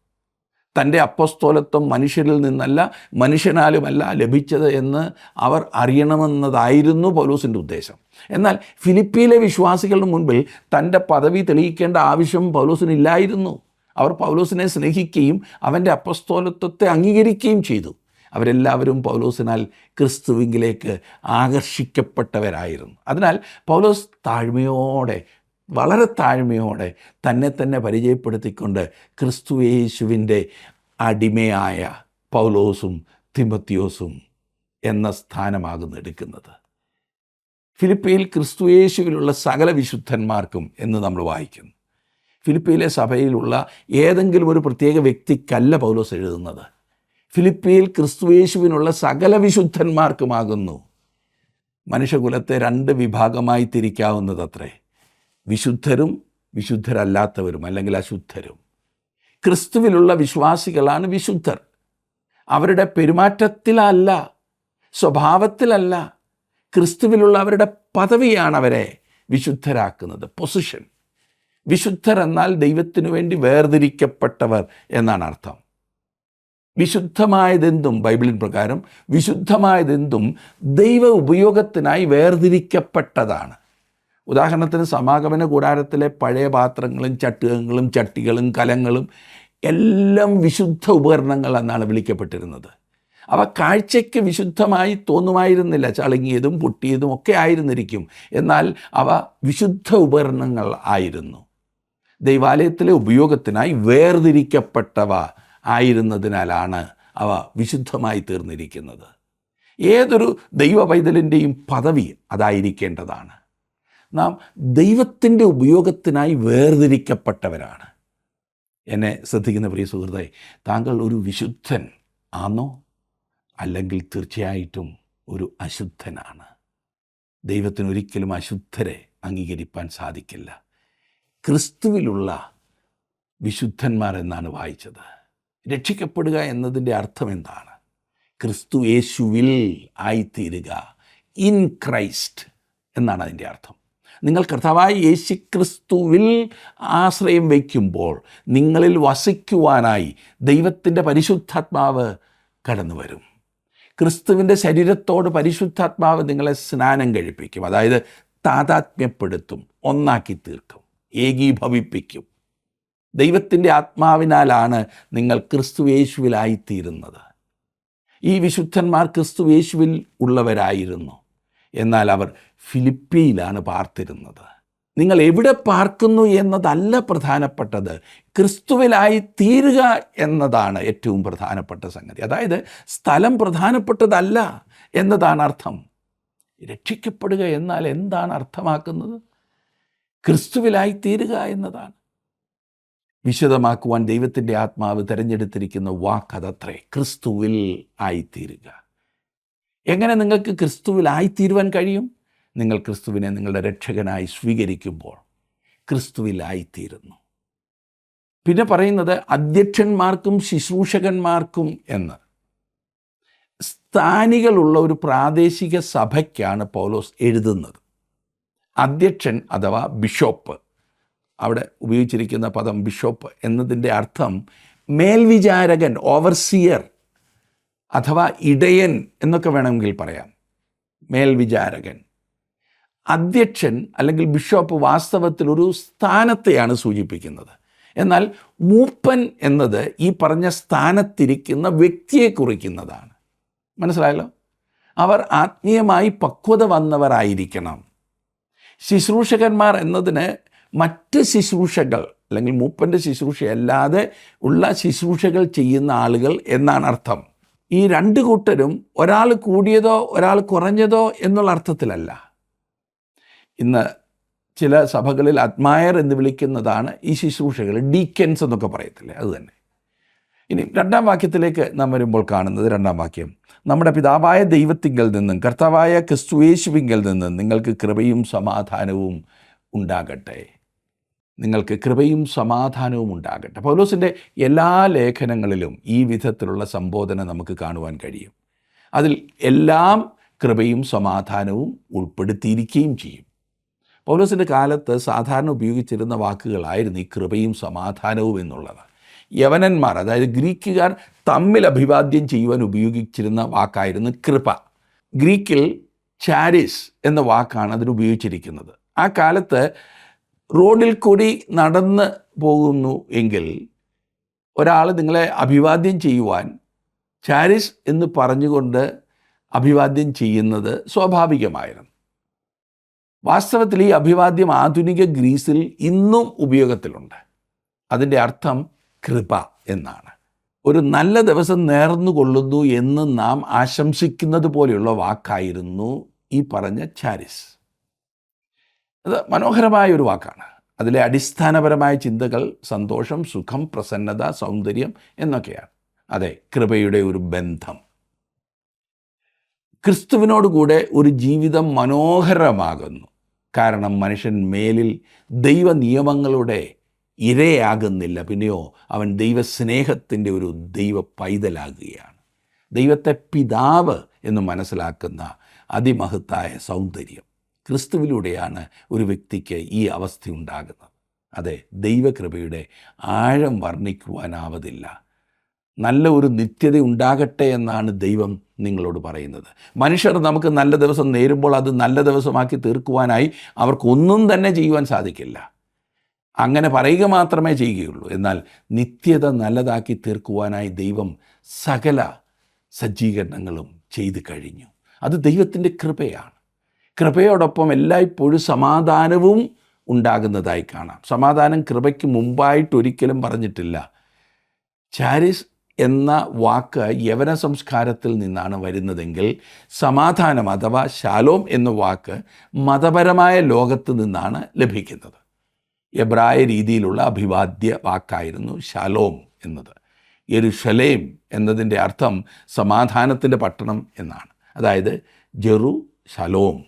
തൻ്റെ അപ്പസ്തോലത്വം മനുഷ്യരിൽ നിന്നല്ല മനുഷ്യനാലുമല്ല ലഭിച്ചത് എന്ന് അവർ അറിയണമെന്നതായിരുന്നു പൗലോസിൻ്റെ ഉദ്ദേശം. എന്നാൽ ഫിലിപ്പിയിലെ വിശ്വാസികളുടെ മുൻപിൽ തൻ്റെ പദവി തെളിയിക്കേണ്ട ആവശ്യം പൗലോസിനില്ലായിരുന്നു. അവർ പൗലോസിനെ സ്നേഹിക്കുകയും അവൻ്റെ അപ്പസ്തോലത്വത്തെ അംഗീകരിക്കുകയും ചെയ്തു. അവരെല്ലാവരും പൗലോസിനാൽ ക്രിസ്തുവിങ്കിലേക്ക് ആകർഷിക്കപ്പെട്ടവരായിരുന്നു. അതിനാൽ പൗലോസ് താഴ്മയോടെ, വളരെ താഴ്മയോടെ തന്നെ പരിചയപ്പെടുത്തിക്കൊണ്ട് ക്രിസ്തുയേശുവിൻ്റെ അടിമയായ പൗലോസും തിമോത്തിയോസും എന്ന സ്ഥാനമാകുന്നു എടുക്കുന്നത്. ഫിലിപ്പിയിൽ ക്രിസ്തുയേശുവിലുള്ള സകല വിശുദ്ധന്മാർക്കും എന്ന് നമ്മൾ വായിക്കുന്നു. ഫിലിപ്പിയിലെ സഭയിലുള്ള ഏതെങ്കിലും ഒരു പ്രത്യേക വ്യക്തിക്കല്ല പൗലോസ് എഴുതുന്നത്. ഫിലിപ്പിയിൽ ക്രിസ്തുയേശുവിനുള്ള സകല വിശുദ്ധന്മാർക്കുമാകുന്നു. മനുഷ്യകുലത്തെ 2 വിഭാഗമായി തിരിക്കാവുന്നതത്രേ: വിശുദ്ധരും വിശുദ്ധരല്ലാത്തവരും, അല്ലെങ്കിൽ അശുദ്ധരും. ക്രിസ്തുവിലുള്ള വിശ്വാസികളാണ് വിശുദ്ധർ. അവരുടെ പെരുമാറ്റത്തിലല്ല, സ്വഭാവത്തിലല്ല, ക്രിസ്തുവിലുള്ള അവരുടെ പദവിയാണ് അവരെ വിശുദ്ധരാക്കുന്നത്, പൊസിഷൻ. വിശുദ്ധർ എന്നാൽ ദൈവത്തിനു വേണ്ടി വേർതിരിക്കപ്പെട്ടവർ എന്നാണ് അർത്ഥം. വിശുദ്ധമായതെന്തും, ബൈബിളിൻ പ്രകാരം വിശുദ്ധമായതെന്തും ദൈവ ഉപയോഗത്തിനായി വേർതിരിക്കപ്പെട്ടതാണ്. ഉദാഹരണത്തിന് സമാഗമന കൂടാരത്തിലെ പഴയ പാത്രങ്ങളും ചട്ടുകങ്ങളും ചട്ടികളും കലങ്ങളും എല്ലാം വിശുദ്ധ ഉപകരണങ്ങൾ എന്നാണ് വിളിക്കപ്പെട്ടിരുന്നത്. അവ കാഴ്ചയ്ക്ക് വിശുദ്ധമായി തോന്നുമായിരുന്നില്ല, ചളുങ്ങിയതും പൊട്ടിയതും ഒക്കെ ആയിരുന്നിരിക്കും, എന്നാൽ അവ വിശുദ്ധ ഉപകരണങ്ങൾ ആയിരുന്നു. ദൈവാലയത്തിലെ ഉപയോഗത്തിനായി വേർതിരിക്കപ്പെട്ടവ ആയിരുന്നതിനാലാണ് അവ വിശുദ്ധമായി തീർന്നിരിക്കുന്നത്. ഏതൊരു ദൈവ പൈതലിൻ്റെയും പദവി അതായിരിക്കേണ്ടതാണ്. നാം ദൈവത്തിൻ്റെ ഉപയോഗത്തിനായി വേർതിരിക്കപ്പെട്ടവരാണ്. എന്നെ ശ്രദ്ധിക്കുന്ന പ്രിയ സുഹൃത്തേ, താങ്കൾ ഒരു വിശുദ്ധൻ ആണോ? അല്ലെങ്കിൽ തീർച്ചയായിട്ടും ഒരു അശുദ്ധനാണ്. ദൈവത്തിന് ഒരിക്കലും അശുദ്ധരെ അംഗീകരിക്കാൻ സാധിക്കില്ല. ക്രിസ്തുവിലുള്ള വിശുദ്ധന്മാർ എന്നാണ് വായിച്ചത്. രക്ഷിക്കപ്പെടുക എന്നതിൻ്റെ അർത്ഥം എന്താണ്? ക്രിസ്തു യേശുവിൽ ആയിത്തീരുക, ഇൻ ക്രൈസ്റ്റ് എന്നാണ് അതിൻ്റെ അർത്ഥം. നിങ്ങൾ കർത്താവായ യേശു ക്രിസ്തുവിൽ ആശ്രയം വയ്ക്കുമ്പോൾ നിങ്ങളിൽ വസിക്കുവാനായി ദൈവത്തിൻ്റെ പരിശുദ്ധാത്മാവ് കടന്നു വരും. ക്രിസ്തുവിൻ്റെ ശരീരത്തോട് പരിശുദ്ധാത്മാവ് നിങ്ങളെ സ്നാനം കഴിപ്പിക്കും, അതായത് താതാത്മ്യപ്പെടുത്തും, ഒന്നാക്കി തീർക്കും, ഏകീഭവിപ്പിക്കും. ദൈവത്തിൻ്റെ ആത്മാവിനാലാണ് നിങ്ങൾ ക്രിസ്തു യേശുവിലായിത്തീരുന്നത്. ഈ വിശുദ്ധന്മാർ ക്രിസ്തു യേശുവിൽ ഉള്ളവരായിരുന്നു, എന്നാൽ അവർ ഫിലിപ്പിയിലാണ് പാർത്തിരുന്നത്. നിങ്ങൾ എവിടെ പാർക്കുന്നു എന്നതല്ല പ്രധാനപ്പെട്ടത്, ക്രിസ്തുവിലായി തീരുക എന്നതാണ് ഏറ്റവും പ്രധാനപ്പെട്ട സംഗതി. അതായത് സ്ഥലം പ്രധാനപ്പെട്ടതല്ല എന്നതാണ് അർത്ഥം. രക്ഷിക്കപ്പെടുക എന്നാൽ എന്താണ് അർത്ഥമാക്കുന്നത്? ക്രിസ്തുവിലായി തീരുക എന്നതാണ്. വിശദമാക്കുവാൻ ദൈവത്തിൻ്റെ ആത്മാവ് തിരഞ്ഞെടുത്തിരിക്കുന്ന വാക്കതത്രേ, ക്രിസ്തുവിൽ ആയിത്തീരുക. എങ്ങനെ നിങ്ങൾക്ക് ക്രിസ്തുവിലായിത്തീരുവാൻ കഴിയും? നിങ്ങൾ ക്രിസ്തുവിനെ നിങ്ങളുടെ രക്ഷകനായി സ്വീകരിക്കുമ്പോൾ ക്രിസ്തുവിലായിത്തീരുന്നു. പിന്നെ പറയുന്നത് അധ്യക്ഷന്മാർക്കും ശുശ്രൂഷകന്മാർക്കും എന്ന്. സ്ഥാനികളുള്ള ഒരു പ്രാദേശിക സഭയ്ക്കാണ് പൗലോസ് എഴുതുന്നത്. അധ്യക്ഷൻ അഥവാ ബിഷപ്പ്, അവിടെ ഉപയോഗിച്ചിരിക്കുന്ന പദം ബിഷപ്പ് എന്നതിൻ്റെ അർത്ഥം മേൽവിചാരകൻ, ഓവർസിയർ അഥവാ ഇടയൻ എന്നൊക്കെ വേണമെങ്കിൽ പറയാം. മേൽവിചാരകൻ. അധ്യക്ഷൻ അല്ലെങ്കിൽ ബിഷപ്പ് വാസ്തവത്തിൽ ഒരു സ്ഥാനത്തെയാണ് സൂചിപ്പിക്കുന്നത്. എന്നാൽ മൂപ്പൻ എന്നത് ഈ പറഞ്ഞ സ്ഥാനത്തിരിക്കുന്ന വ്യക്തിയെ കുറിക്കുന്നതാണ്. മനസ്സിലായല്ലോ? അവർ ആത്മീയമായി പക്വത വന്നവരായിരിക്കണം. ശുശ്രൂഷകന്മാർ എന്നതിന് മറ്റ് ശുശ്രൂഷകൾ അല്ലെങ്കിൽ മൂപ്പൻ്റെ ശുശ്രൂഷയല്ലാതെ ഉള്ള ശുശ്രൂഷകൾ ചെയ്യുന്ന ആളുകൾ എന്നാണ് അർത്ഥം. ഈ 2 കൂട്ടരും ഒരാൾ കൂടിയതോ ഒരാൾ കുറഞ്ഞതോ എന്നുള്ള അർത്ഥത്തിലല്ല. ഇന്ന് ചില സഭകളിൽ അഡ്മയർ എന്ന് വിളിക്കുന്നതാണ് ഈ ശുശ്രൂഷകൾ, ഡീക്കൻസ് എന്നൊക്കെ പറയത്തില്ലേ, അത് തന്നെ. ഇനി 2-ാം വാക്യത്തിലേക്ക് നാം വരുമ്പോൾ കാണുന്നത്, 2-ാം വാക്യം, നമ്മുടെ പിതാവായ ദൈവത്തിങ്കൽ നിന്നും കർത്താവായ ക്രിസ്തുയേശുവിങ്കൽ നിന്നും നിങ്ങൾക്ക് കൃപയും സമാധാനവും ഉണ്ടാകട്ടെ. നിങ്ങൾക്ക് കൃപയും സമാധാനവും ഉണ്ടാകട്ടെ. പൗലോസിൻ്റെ എല്ലാ ലേഖനങ്ങളിലും ഈ വിധത്തിലുള്ള സംബോധന നമുക്ക് കാണുവാൻ കഴിയും. അതിൽ എല്ലാം കൃപയും സമാധാനവും ഉൾപ്പെടുത്തിയിരിക്കുകയും ചെയ്യും. പൗലോസിൻ്റെ കാലത്ത് സാധാരണ ഉപയോഗിച്ചിരുന്ന വാക്കുകളായിരുന്നു ഈ കൃപയും സമാധാനവും എന്നുള്ളത്. യവനന്മാർ, അതായത് ഗ്രീക്കുകാർ തമ്മിൽ അഭിവാദ്യം ചെയ്യുവാൻ ഉപയോഗിച്ചിരുന്ന വാക്കായിരുന്നു കൃപ. ഗ്രീക്കിൽ ചാരിസ് എന്ന വാക്കാണ് അതിന് ഉപയോഗിച്ചിരിക്കുന്നത്. ആ കാലത്ത് റോഡിൽ കൂടി നടന്ന് പോകുന്നു എങ്കിൽ ഒരാൾ നിങ്ങളെ അഭിവാദ്യം ചെയ്യുവാൻ ചാരിസ് എന്ന് പറഞ്ഞുകൊണ്ട് അഭിവാദ്യം ചെയ്യുന്നത് സ്വാഭാവികമായിരുന്നു. വാസ്തവത്തിൽ ഈ അഭിവാദ്യം ആധുനിക ഗ്രീസിൽ ഇന്നും ഉപയോഗത്തിലുണ്ട്. അതിൻ്റെ അർത്ഥം കൃപ എന്നാണ്. ഒരു നല്ല ദിവസം നേർന്നുകൊള്ളുന്നു എന്ന് നാം ആശംസിക്കുന്നത് പോലെയുള്ള വാക്കായിരുന്നു ഈ പറഞ്ഞ ചാരിസ്. അത് മനോഹരമായ ഒരു വാക്കാണ്. അതിലെ അടിസ്ഥാനപരമായ ചിന്തകൾ സന്തോഷം, സുഖം, പ്രസന്നത, സൗന്ദര്യം എന്നൊക്കെയാണ്. അതെ, കൃപയുടെ ഒരു ബന്ധം. ക്രിസ്തുവിനോടുകൂടെ ഒരു ജീവിതം മനോഹരമാകുന്നു. കാരണം മനുഷ്യൻ മേലിൽ ദൈവ നിയമങ്ങളുടെ ഇരയാകുന്നില്ല, പിന്നെയോ അവൻ ദൈവസ്നേഹത്തിൻ്റെ ഒരു ദൈവ പൈതലാകുകയാണ്. ദൈവത്തെ പിതാവ് എന്ന് മനസ്സിലാക്കുന്ന അതിമഹത്തായ സൗന്ദര്യം ക്രിസ്തുവിലൂടെയാണ് ഒരു വ്യക്തിക്ക് ഈ അവസ്ഥ ഉണ്ടാകുന്നത്. അതെ, ദൈവകൃപയുടെ ആഴം വർണ്ണിക്കുവാനാവതില്ല. നല്ല ഒരു നിത്യത ഉണ്ടാകട്ടെ എന്നാണ് ദൈവം നിങ്ങളോട് പറയുന്നത്. മനുഷ്യർ നമുക്ക് നല്ല ദിവസം നേരുമ്പോൾ അത് നല്ല ദിവസമാക്കി തീർക്കുവാനായി അവർക്കൊന്നും തന്നെ ചെയ്യുവാൻ സാധിക്കില്ല. അങ്ങനെ പറയുക മാത്രമേ ചെയ്യുകയുള്ളൂ. എന്നാൽ നിത്യത നല്ലതാക്കി തീർക്കുവാനായി ദൈവം സകല സജ്ജീകരണങ്ങളും ചെയ്തു കഴിഞ്ഞു. അത് ദൈവത്തിൻ്റെ കൃപയാണ്. കൃപയോടൊപ്പം എല്ലായ്പ്പോഴും സമാധാനവും ഉണ്ടാകുന്നതായി കാണാം. സമാധാനം കൃപയ്ക്ക് മുമ്പായിട്ടൊരിക്കലും പറഞ്ഞിട്ടില്ല. ചാരിസ് എന്ന വാക്ക് യവന സംസ്കാരത്തിൽ നിന്നാണ് വരുന്നതെങ്കിൽ സമാധാനം അഥവാ ശാലോം എന്ന വാക്ക് മതപരമായ ലോകത്ത് നിന്നാണ് ലഭിക്കുന്നത്. എബ്രായ രീതിയിലുള്ള അഭിവാദ്യ വാക്കായിരുന്നു ശാലോം എന്നത്. യെരുശലേം എന്നതിൻ്റെ അർത്ഥം സമാധാനത്തിൻ്റെ പട്ടണം എന്നാണ്. അതായത് ജെറു ശലോം,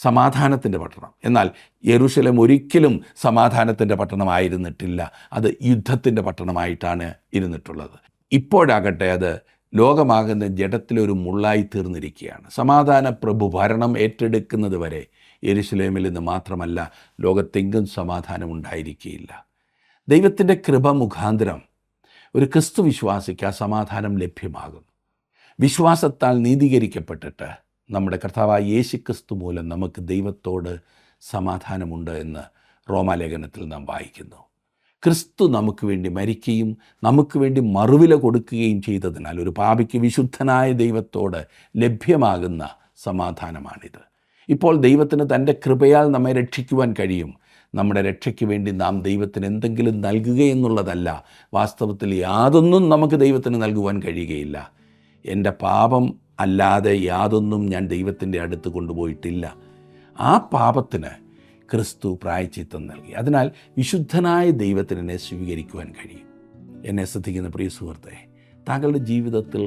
സമാധാനത്തിൻ്റെ പട്ടണം. എന്നാൽ യെരുശലേം ഒരിക്കലും സമാധാനത്തിൻ്റെ പട്ടണമായിരുന്നിട്ടില്ല. അത് യുദ്ധത്തിൻ്റെ പട്ടണമായിട്ടാണ് ഇരുന്നിട്ടുള്ളത്. ഇപ്പോഴാകട്ടെ അത് ലോകമാകുന്ന ജഡത്തിലൊരു മുള്ളായി തീർന്നിരിക്കുകയാണ്. സമാധാന പ്രഭു ഭരണം ഏറ്റെടുക്കുന്നത് വരെ യെരുശലേമിൽ നിന്ന് മാത്രമല്ല ലോകത്തെങ്കും സമാധാനം ഉണ്ടായിരിക്കുകയില്ല. ദൈവത്തിൻ്റെ കൃപ മുഖാന്തരം ഒരു ക്രിസ്തു വിശ്വാസിക്ക് ആ സമാധാനം ലഭ്യമാകുന്നു. വിശ്വാസത്താൽ നീതീകരിക്കപ്പെട്ടിട്ട് നമ്മുടെ കർത്താവായ യേശു ക്രിസ്തു മൂലം നമുക്ക് ദൈവത്തോട് സമാധാനമുണ്ട് എന്ന് റോമാലേഖനത്തിൽ നാം വായിക്കുന്നു. ക്രിസ്തു നമുക്ക് വേണ്ടി മരിക്കുകയും നമുക്ക് വേണ്ടി മറുവില കൊടുക്കുകയും ചെയ്തതിനാൽ ഒരു പാപിക്ക് വിശുദ്ധനായ ദൈവത്തോട് ലഭ്യമാകുന്ന സമാധാനമാണിത്. ഇപ്പോൾ ദൈവത്തിന് തൻ്റെ കൃപയാൽ നമ്മെ രക്ഷിക്കുവാൻ കഴിയും. നമ്മുടെ രക്ഷയ്ക്ക് വേണ്ടി നാം ദൈവത്തിന് എന്തെങ്കിലും നൽകുകയെന്നുള്ളതല്ല. വാസ്തവത്തിൽ യാതൊന്നും നമുക്ക് ദൈവത്തിന് നൽകുവാൻ കഴിയുകയില്ല. എൻ്റെ പാപം അല്ലാതെ യാതൊന്നും ഞാൻ ദൈവത്തിൻ്റെ അടുത്ത് കൊണ്ടുപോയിട്ടില്ല. ആ പാപത്തിന് ക്രിസ്തു പ്രായശ്ചിത്തം നൽകി. അതിനാൽ വിശുദ്ധനായ ദൈവത്തിന് എന്നെ സ്വീകരിക്കുവാൻ കഴിയും. എന്നെ ശ്രദ്ധിക്കുന്ന പ്രിയ സുഹൃത്തെ, താങ്കളുടെ ജീവിതത്തിൽ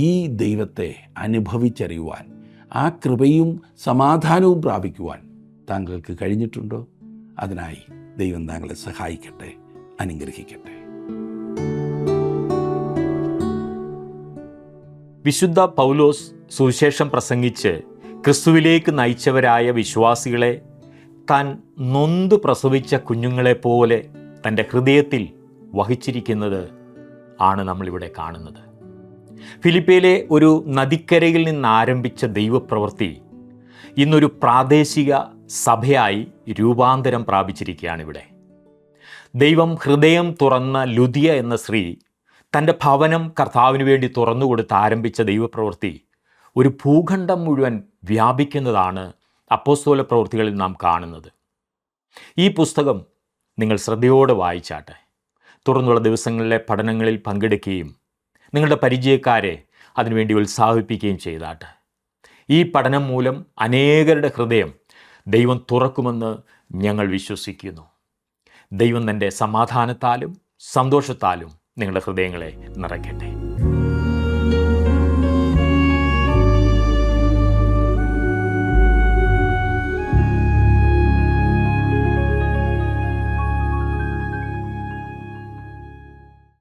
ഈ ദൈവത്തെ അനുഭവിച്ചറിയുവാൻ, ആ കൃപയും സമാധാനവും പ്രാപിക്കുവാൻ താങ്കൾക്ക് കഴിഞ്ഞിട്ടുണ്ടോ? അതിനായി ദൈവം താങ്കളെ സഹായിക്കട്ടെ, അനുഗ്രഹിക്കട്ടെ. വിശുദ്ധ പൗലോസ് സുവിശേഷം പ്രസംഗിച്ച് ക്രിസ്തുവിലേക്ക് നയിച്ചവരായ വിശ്വാസികളെ താൻ നൊന്ത് പ്രസവിച്ച കുഞ്ഞുങ്ങളെപ്പോലെ തൻ്റെ ഹൃദയത്തിൽ വഹിച്ചിരിക്കുന്നത് ആണ് നമ്മളിവിടെ കാണുന്നത്. ഫിലിപ്പിയിലെ ഒരു നദിക്കരയിൽ നിന്നാരംഭിച്ച ദൈവപ്രവൃത്തി ഇന്നൊരു പ്രാദേശിക സഭയായി രൂപാന്തരം പ്രാപിച്ചിരിക്കുകയാണ്. ഇവിടെ ദൈവം ഹൃദയം തുറന്ന ലുദിയ എന്ന സ്ത്രീ തൻ്റെ ഭവനം കർത്താവിന് വേണ്ടി തുറന്നുകൊടുത്ത് ആരംഭിച്ച ദൈവപ്രവൃത്തി ഒരു ഭൂഖണ്ഡം മുഴുവൻ വ്യാപിക്കുന്നതാണ് അപ്പോസ്തല പ്രവൃത്തികളിൽ നാം കാണുന്നത്. ഈ പുസ്തകം നിങ്ങൾ ശ്രദ്ധയോടെ വായിച്ചാട്ടെ. തുടർന്നുള്ള ദിവസങ്ങളിലെ പഠനങ്ങളിൽ പങ്കെടുക്കുകയും നിങ്ങളുടെ പരിചയക്കാരെ അതിനുവേണ്ടി ഉത്സാഹിപ്പിക്കുകയും ചെയ്താട്ടെ. ഈ പഠനം മൂലം അനേകരുടെ ഹൃദയം ദൈവം തുറക്കുമെന്ന് ഞങ്ങൾ വിശ്വസിക്കുന്നു. ദൈവം തൻ്റെ സമാധാനത്താലും സന്തോഷത്താലും നിങ്ങളുടെ ഹൃദയങ്ങളെ നിറയ്ക്കട്ടെ.